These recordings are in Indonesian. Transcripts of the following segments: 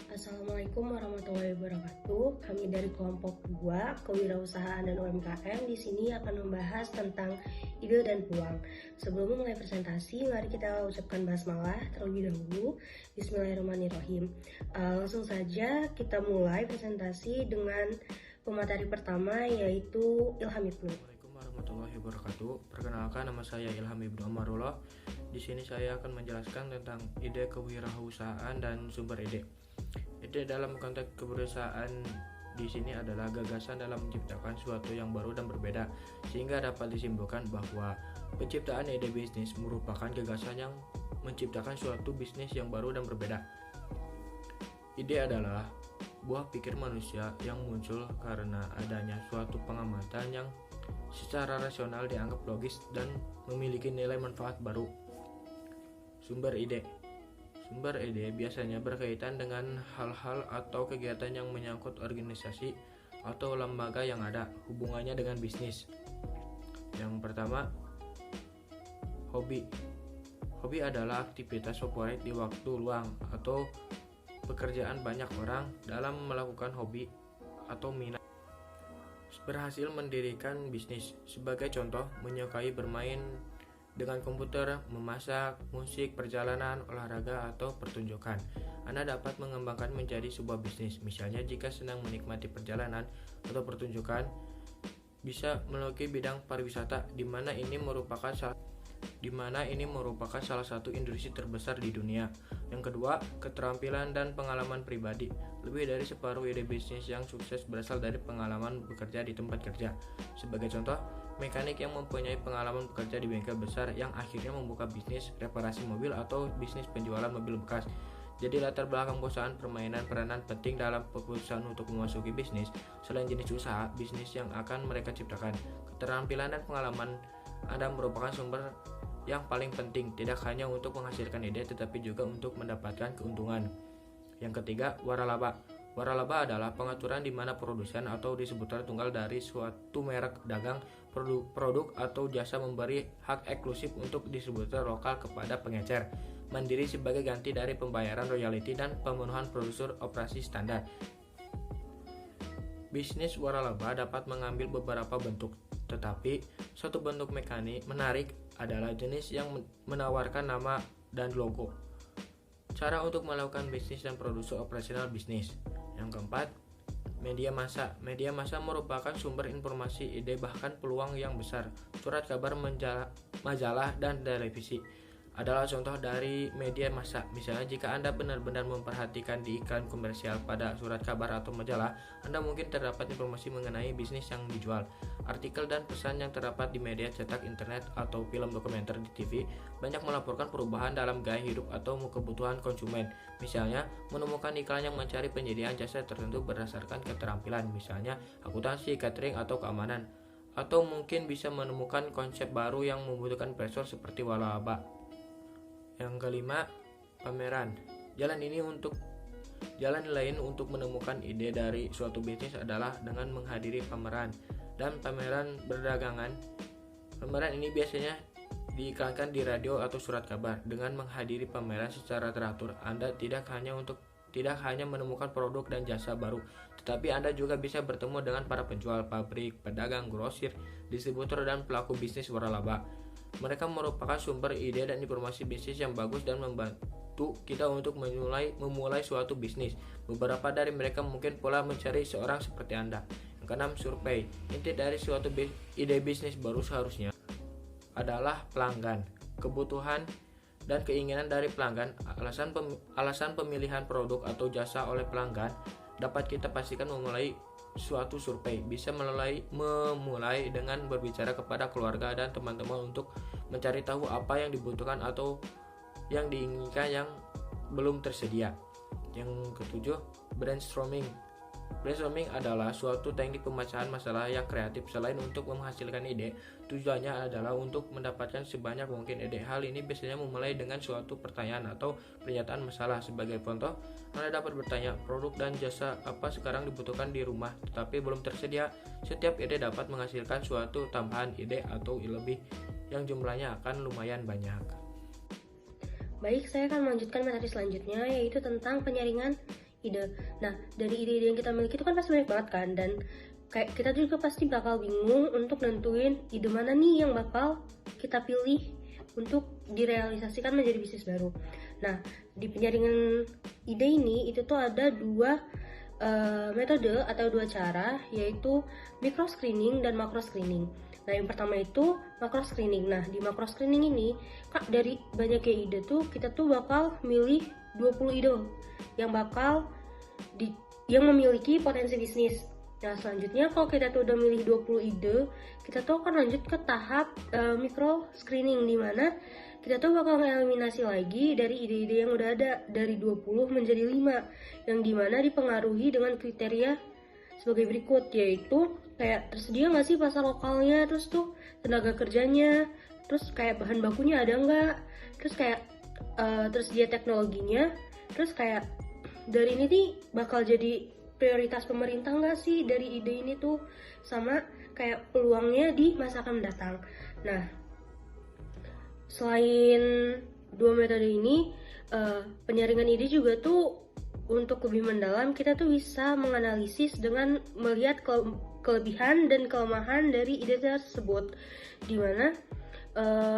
Assalamualaikum warahmatullahi wabarakatuh. Kami dari kelompok 2 Kewirausahaan dan UMKM di sini akan membahas tentang ide dan peluang. Sebelum memulai presentasi, mari kita ucapkan basmalah terlebih dahulu. Bismillahirrahmanirrahim. Langsung saja kita mulai presentasi dengan pemateri pertama, yaitu Ilham Ibnu. Assalamualaikum warahmatullahi wabarakatuh. Perkenalkan, nama saya Ilham Ibnu Amarullah. Di sini saya akan menjelaskan tentang ide kewirausahaan dan sumber ide. Ide dalam konteks kewirausahaan di sini adalah gagasan dalam menciptakan sesuatu yang baru dan berbeda, sehingga dapat disimpulkan bahwa penciptaan ide bisnis merupakan gagasan yang menciptakan suatu bisnis yang baru dan berbeda. Ide adalah buah pikir manusia yang muncul karena adanya suatu pengamatan yang secara rasional dianggap logis dan memiliki nilai manfaat baru. Sumber ide biasanya berkaitan dengan hal-hal atau kegiatan yang menyangkut organisasi atau lembaga yang ada hubungannya dengan bisnis. Yang pertama, hobi. Hobi adalah aktivitas favorit di waktu luang atau pekerjaan banyak orang dalam melakukan hobi atau minat. Berhasil mendirikan bisnis. Sebagai contoh, menyukai bermain dengan komputer, memasak, musik, perjalanan, olahraga, atau pertunjukan. Anda dapat mengembangkan menjadi sebuah bisnis. Misalnya, jika senang menikmati perjalanan atau pertunjukan, bisa melalui bidang pariwisata, di mana ini merupakan salah satu industri terbesar di dunia. Yang kedua, keterampilan dan pengalaman pribadi. Lebih dari separuh ide bisnis yang sukses berasal dari pengalaman bekerja di tempat kerja. Sebagai contoh, mekanik yang mempunyai pengalaman bekerja di bengkel besar yang akhirnya membuka bisnis reparasi mobil atau bisnis penjualan mobil bekas. Jadi latar belakang perusahaan permainan peranan penting dalam keputusan untuk memasuki bisnis. Selain jenis usaha, bisnis yang akan mereka ciptakan, keterampilan dan pengalaman Anda merupakan sumber yang paling penting, tidak hanya untuk menghasilkan ide tetapi juga untuk mendapatkan keuntungan. Yang ketiga, waralaba. Waralaba adalah pengaturan di mana produsen atau distributor tunggal dari suatu merek dagang, produk atau jasa memberi hak eksklusif untuk distributor lokal kepada pengecer mandiri sebagai ganti dari pembayaran royalti dan pemenuhan prosedur operasi standar. Bisnis waralaba dapat mengambil beberapa bentuk, tetapi suatu bentuk menarik adalah jenis yang menawarkan nama dan logo. Cara untuk melakukan bisnis dan produksi operasional bisnis. Yang keempat, media massa. Media massa merupakan sumber informasi, ide, bahkan peluang yang besar. Surat kabar, majalah, dan televisi adalah contoh dari media massa. Misalnya, jika Anda benar-benar memperhatikan di iklan komersial pada surat kabar atau majalah, Anda mungkin terdapat informasi mengenai bisnis yang dijual. Artikel dan pesan yang terdapat di media cetak, internet, atau film dokumenter di TV banyak melaporkan perubahan dalam gaya hidup atau kebutuhan konsumen. Misalnya, menemukan iklan yang mencari penyediaan jasa tertentu berdasarkan keterampilan, misalnya akuntansi, catering, atau keamanan. Atau mungkin bisa menemukan konsep baru yang membutuhkan pressure seperti waralaba. Yang kelima, pameran. Jalan lain untuk menemukan ide dari suatu bisnis adalah dengan menghadiri pameran dan pameran perdagangan. Pameran ini biasanya diiklankan di radio atau surat kabar. Dengan menghadiri pameran secara teratur, Anda tidak hanya menemukan produk dan jasa baru, tetapi Anda juga bisa bertemu dengan para penjual, pabrik, pedagang, grosir, distributor, dan pelaku bisnis waralaba. Mereka merupakan sumber ide dan informasi bisnis yang bagus dan membantu kita untuk memulai suatu bisnis. Beberapa dari mereka mungkin pula mencari seorang seperti Anda. Yang keenam, survei. Inti dari suatu ide bisnis baru seharusnya adalah pelanggan, kebutuhan dan keinginan dari pelanggan. Alasan pemilihan produk atau jasa oleh pelanggan dapat kita pastikan memulai suatu survei. Bisa memulai dengan berbicara kepada keluarga dan teman-teman untuk mencari tahu apa yang dibutuhkan atau yang diinginkan yang belum tersedia. Yang ketujuh, brainstorming. Brainstorming adalah suatu teknik pemecahan masalah yang kreatif. Selain untuk menghasilkan ide, tujuannya adalah untuk mendapatkan sebanyak mungkin ide. Hal ini biasanya memulai dengan suatu pertanyaan atau pernyataan masalah. Sebagai contoh, Anda dapat bertanya, produk dan jasa apa sekarang dibutuhkan di rumah tetapi belum tersedia. Setiap ide dapat menghasilkan suatu tambahan ide atau lebih yang jumlahnya akan lumayan banyak. Baik, saya akan melanjutkan materi selanjutnya, yaitu tentang penyaringan ide. Nah, dari ide-ide yang kita miliki itu kan pasti banyak banget kan, dan kayak kita juga pasti bakal bingung untuk nentuin ide mana nih yang bakal kita pilih untuk direalisasikan menjadi bisnis baru. Nah, di penyaringan ide ini itu tuh ada dua metode atau dua cara, yaitu micro screening dan macro screening. Nah, yang pertama itu macro screening. Nah, di macro screening ini, Kak, dari banyaknya ide tuh kita tuh bakal milih 20 ide yang bakal yang memiliki potensi bisnis. Nah, selanjutnya kalau kita tuh udah milih 20 ide, kita tuh akan lanjut ke tahap micro screening, di mana kita tuh bakal mengeliminasi lagi dari ide-ide yang udah ada dari 20 menjadi 5, yang dimana dipengaruhi dengan kriteria sebagai berikut, yaitu kayak tersedia nggak sih pasar lokalnya, terus tuh tenaga kerjanya, terus kayak bahan bakunya ada nggak, terus kayak tersedia teknologinya, terus kayak dari ini nih bakal jadi prioritas pemerintah nggak sih dari ide ini tuh, sama kayak peluangnya di masa akan mendatang. Nah, selain dua metode ini, penyaringan ide juga tuh untuk lebih mendalam kita tuh bisa menganalisis dengan melihat kelebihan dan kelemahan dari ide tersebut, dimana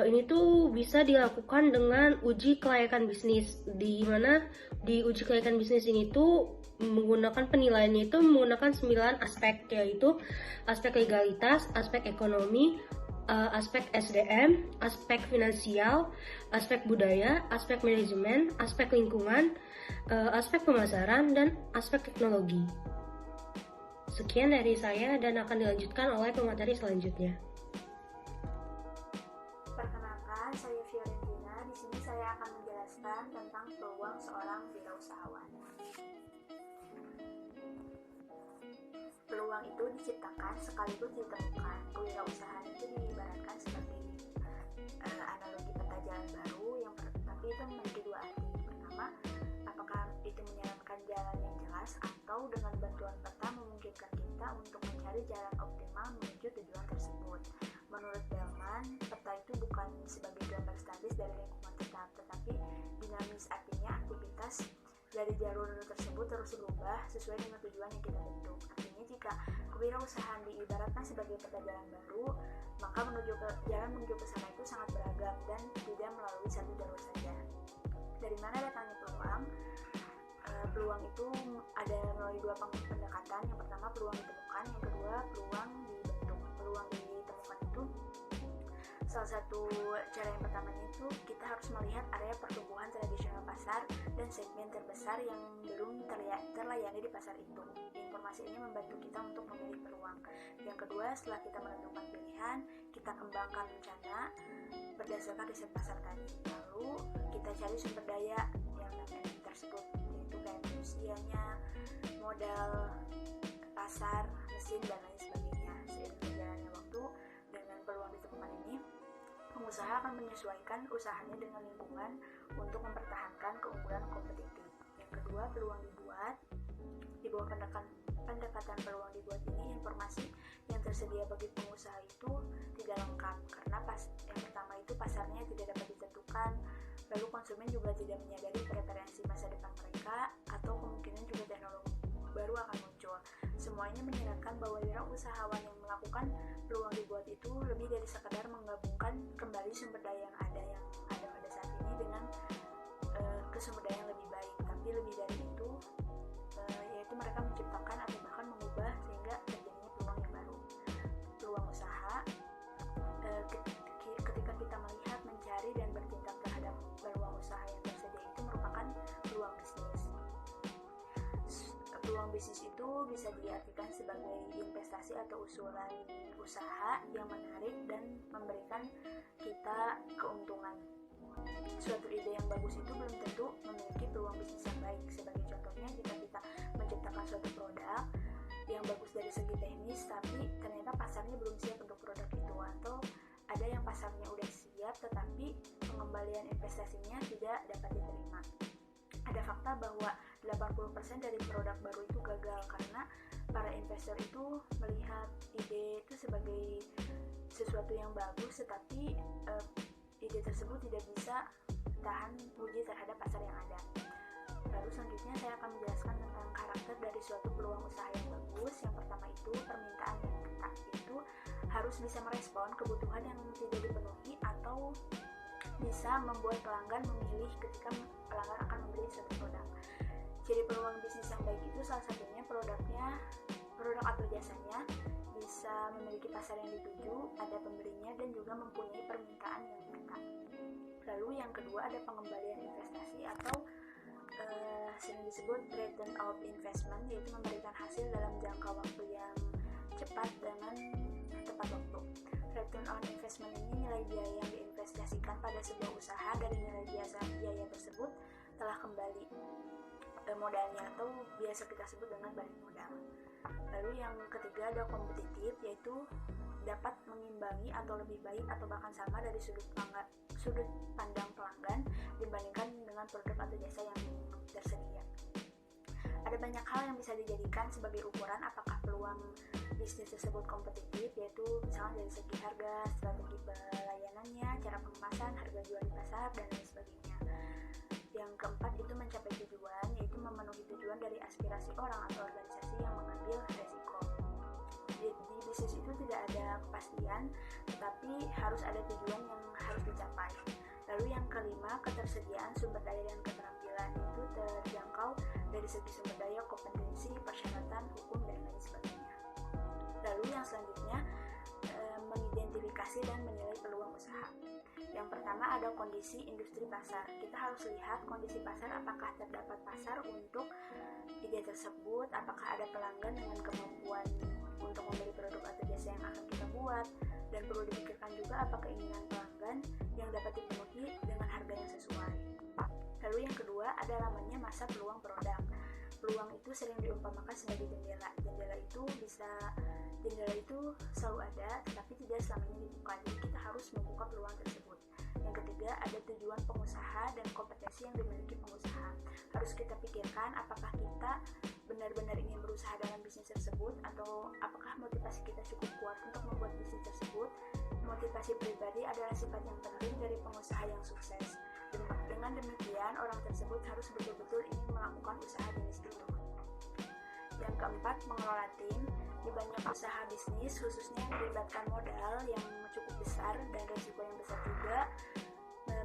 ini tuh bisa dilakukan dengan uji kelayakan bisnis, di mana di uji kelayakan bisnis ini tuh menggunakan penilaiannya itu menggunakan 9 aspek, yaitu aspek legalitas, aspek ekonomi, aspek SDM, aspek finansial, aspek budaya, aspek manajemen, aspek lingkungan, aspek pemasaran, dan aspek teknologi. Sekian dari saya dan akan dilanjutkan oleh pemateri selanjutnya. Perkenalkan, saya Fiorentina. Di sini saya akan menjelaskan tentang peluang seorang wirausahawan. Peluang itu diciptakan sekaligus ditemukan. Kewirausahaan itu diibaratkan sebagai analogi peta jalan baru, tapi itu memiliki dua arti. Pertama, apakah itu menjalankan jalan yang jelas atau dengan bantuan peta memungkinkan kita untuk mencari jalan optimal menuju tujuan tersebut. Menurut Bellman, peta itu bukan sebagai gambar statis dari lingkungan tetap, tetapi dinamis, artinya aktivitas dari jalur tersebut terus berubah sesuai dengan tujuan yang kita bentuk. Artinya jika kewirausahaan diibaratkan sebagai peta jalan baru, maka jalan menuju ke sana itu sangat beragam dan tidak melalui satu jalur saja. Dari mana datangnya peluang? Peluang itu ada melalui dua pendekatan. Yang pertama peluang ditemukan, yang kedua peluang dibentuk. Peluang ditemukan itu salah satu cara yang pertamanya itu kita harus melihat area pertumbuhan tradisional pasar dan segmen terbesar yang belum terlayani di pasar itu. Informasi ini membantu kita untuk memilih peluang. Yang kedua, setelah kita menentukan pilihan, kita kembangkan rencana berdasarkan riset pasar tadi. Lalu kita cari sumber daya yang tersebut, yaitu kayak manusianya, modal, pasar, mesin, dan lain sebagainya. Seiring berjalannya waktu, dengan peluang ditemukan ini, pengusaha akan menyesuaikan usahanya dengan lingkungan untuk mempertahankan keunggulan kompetitif. Yang kedua, peluang dibuat. Di bawah pendekatan peluang dibuat ini, informasi yang tersedia bagi pengusaha itu tidak lengkap, karena yang pertama itu pasarnya tidak dapat ditentukan, lalu konsumen juga tidak menyadari preferensi masa depan mereka, atau kemungkinan juga teknologi baru akan muncul. Semuanya menyiratkan bahwa wirausahawan yang melakukan peluang dibuat itu lebih dari sekadar menggabungkan kembali sumber daya yang ada pada saat ini dengan ke sumber daya yang lebih baik, tapi lebih dari itu, yaitu mereka menciptakan atau bahkan mengubah sehingga terjadinya peluang yang baru. Peluang usaha, ketika kita melihat, mencari, dan bertindak terhadap peluang usaha yang tersedia itu merupakan peluang bisnis. Peluang bisnis itu bisa diartikan sebagai investasi atau usulan usaha yang menarik dan memberikan kita keuntungan. Suatu ide yang bagus itu belum tentu memiliki peluang bisnis yang baik. Sebagai contohnya, jika kita menciptakan suatu produk yang bagus dari segi teknis, tapi ternyata pasarnya belum siap untuk produk itu, atau ada yang pasarnya udah siap tetapi pengembalian investasinya tidak dapat diterima. Ada fakta bahwa 80% dari produk baru itu gagal karena para investor itu melihat ide itu sebagai sesuatu yang bagus, tetapi ide tersebut tidak bisa tahan uji terhadap pasar yang ada. Lalu selanjutnya saya akan menjelaskan tentang karakter dari suatu peluang usaha yang bagus. Yang pertama itu permintaan yang ketat, itu harus bisa merespon kebutuhan yang tidak dipenuhi atau bisa membuat pelanggan memilih ketika pelanggan akan membeli suatu produk. Ciri peluang bisnis yang baik itu salah satunya produk atau jasanya bisa memiliki pasar yang dituju, ada pembelinya, dan juga mempunyai permintaan yang ketat. Lalu yang kedua ada pengembalian investasi atau sering disebut return of investment, yaitu memberikan hasil dalam jangka waktu yang cepat dengan tepat waktu. Return on investment ini nilai biaya yang diinvestasikan pada sebuah usaha dari nilai biaya tersebut telah kembali modalnya, atau biasa kita sebut dengan balik modal. Lalu yang ketiga ada kompetitif, yaitu dapat mengimbangi atau lebih baik atau bahkan sama dari sudut pandang pelanggan dibandingkan dengan produk atau jasa yang tersedia. Ada banyak hal yang bisa dijadikan sebagai ukuran apakah peluang bisnis tersebut kompetitif, yaitu misalnya dari segi harga, strategi pelayanannya, cara pengemasan, harga jual di pasar, dan lain sebagainya. Yang keempat itu mencapai tujuan, yaitu memenuhi tujuan dari aspirasi orang atau organisasi yang mengambil resiko. Di bisnis itu tidak ada kepastian, tetapi harus ada tujuan yang harus dicapai. Lalu yang kelima, ketersediaan sumber daya dan keterampilan, itu terjangkau dari segi sumber daya, kompetensi, persyaratan, hukum, dan lain sebagainya. Lalu yang selanjutnya, mengidentifikasi dan menilai peluang usaha. Yang pertama ada kondisi industri pasar. Kita harus lihat kondisi pasar, apakah terdapat pasar untuk ide tersebut, apakah ada pelanggan dengan kemampuan untuk membeli produk atau jasa yang akan kita buat, dan perlu dipikirkan juga apa keinginan pelanggan yang dapat dipenuhi dengan harga yang sesuai. Lalu yang kedua ada namanya masa peluang produk. Peluang itu sering diumpamakan sebagai jendela. Jendela itu selalu ada, tetapi tidak selamanya dibuka. Jadi kita harus membuka peluang tersebut. Yang ketiga ada tujuan pengusaha dan kompetensi yang dimiliki pengusaha. Harus kita pikirkan apakah kita benar-benar ingin berusaha dalam bisnis tersebut, atau apakah motivasi kita cukup kuat untuk membuat bisnis tersebut. Motivasi pribadi adalah sifat yang penting dari pengusaha yang sukses. Dengan demikian, orang tersebut harus betul-betul ingin melakukan usaha jenis itu. Yang keempat, mengelola tim. Di banyak usaha bisnis, khususnya yang melibatkan modal yang cukup besar dan risiko yang besar juga,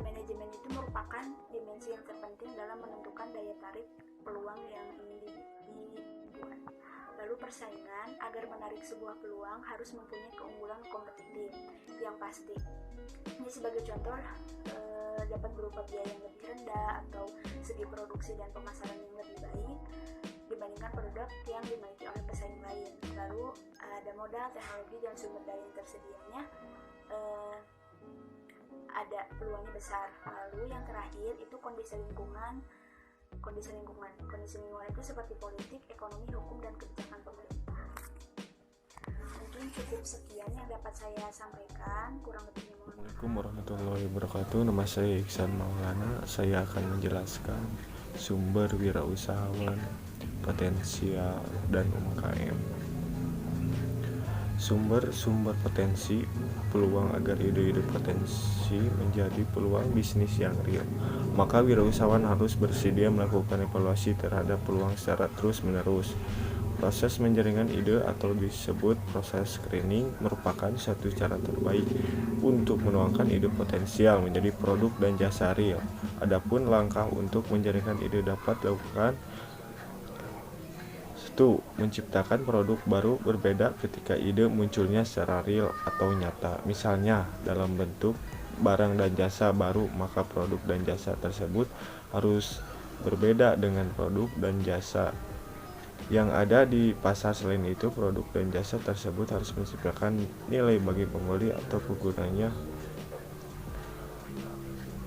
manajemen itu merupakan dimensi yang terpenting dalam menentukan daya tarik peluang yang ingin dibuat. Lalu persaingan, agar menarik sebuah peluang harus mempunyai keunggulan kompetitif yang pasti. Ini sebagai contoh dapat berupa biaya yang lebih rendah atau segi produksi dan pemasaran yang lebih baik dibandingkan produk yang dimiliki oleh pesaing lain. Lalu ada modal, teknologi, dan sumber daya yang tersedianya ada peluangnya besar. Lalu yang terakhir itu kondisi lingkungan. Kondisi lingkungan itu seperti politik, ekonomi, hukum, dan kebijakan pemerintah. Mungkin cukup sekian yang dapat saya sampaikan, kurang lebihnya mohon maaf. Assalamualaikum warahmatullahi wabarakatuh. Nama saya Iksan Maulana. Saya akan menjelaskan sumber wirausahawan potensial dan UMKM. Sumber potensi peluang agar ide-ide potensi menjadi peluang bisnis yang real. Maka wirausahawan harus bersedia melakukan evaluasi terhadap peluang secara terus-menerus. Proses menjaringan ide atau disebut proses screening merupakan satu cara terbaik untuk menuangkan ide potensial menjadi produk dan jasa real. Adapun langkah untuk menjaringkan ide dapat dilakukan. 1. Menciptakan produk baru berbeda ketika ide munculnya secara real atau nyata. Misalnya dalam bentuk barang dan jasa baru, maka produk dan jasa tersebut harus berbeda dengan produk dan jasa yang ada di pasar. Selain itu, produk dan jasa tersebut harus menciptakan nilai bagi pembeli atau penggunanya.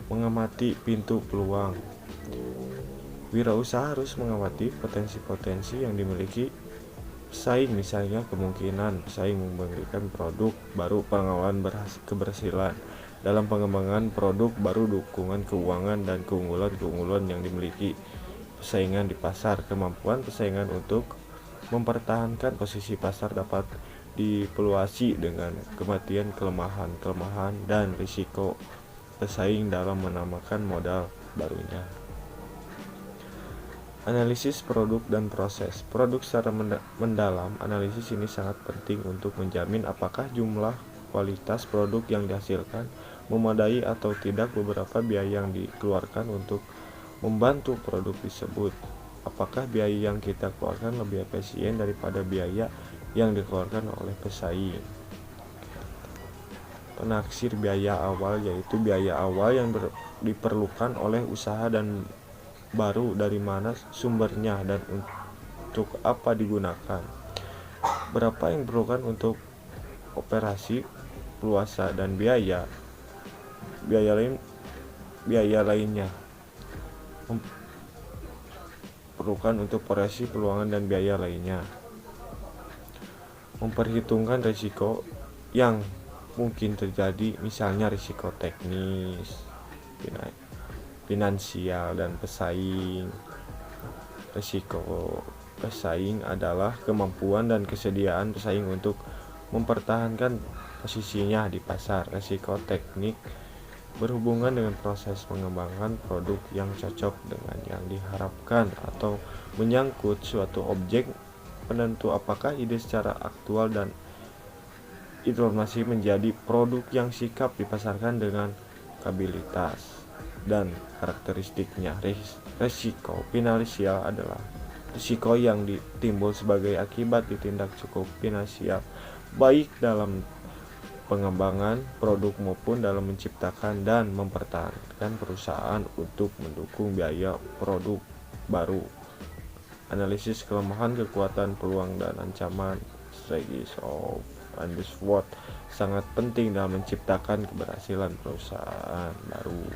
Mengamati pintu peluang. Wirausaha harus mengamati potensi-potensi yang dimiliki pesaing, misalnya kemungkinan pesaing memberikan produk baru, pengawalan keberhasilan dalam pengembangan produk baru, dukungan keuangan dan keunggulan yang dimiliki persaingan di pasar. Kemampuan persaingan untuk mempertahankan posisi pasar dapat dipeluasi dengan kematian kelemahan dan risiko pesaing dalam menamakan modal barunya. Analisis produk dan proses produk secara mendalam. Analisis ini sangat penting untuk menjamin apakah jumlah, kualitas produk yang dihasilkan memadai atau tidak. Beberapa biaya yang dikeluarkan untuk membantu produk tersebut. Apakah biaya yang kita keluarkan lebih efisien daripada biaya yang dikeluarkan oleh pesaing? Penaksir biaya awal, yaitu biaya awal yang diperlukan oleh usaha dan baru, dari mana sumbernya dan untuk apa digunakan. Berapa yang diperlukan untuk operasi, pulsa dan biaya lainnya perlukan untuk operasi, peluangan dan biaya lainnya. Memperhitungkan risiko yang mungkin terjadi, misalnya risiko teknis, finansial dan pesaing. Risiko pesaing adalah kemampuan dan kesediaan pesaing untuk mempertahankan posisinya di pasar. Risiko teknik berhubungan dengan proses pengembangan produk yang cocok dengan yang diharapkan atau menyangkut suatu objek penentu apakah ide secara aktual dan informasi menjadi produk yang sikap dipasarkan dengan kapabilitas dan karakteristiknya. Risiko finansial adalah risiko yang timbul sebagai akibat ditindak cukup finansial, baik dalam pengembangan produk maupun dalam menciptakan dan mempertahankan perusahaan untuk mendukung biaya produk baru. Analisis kelemahan, kekuatan, peluang dan ancaman, strategies of and SWOT sangat penting dalam menciptakan keberhasilan perusahaan baru.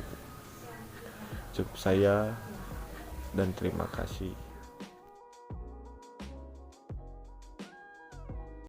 Cukup saya dan terima kasih.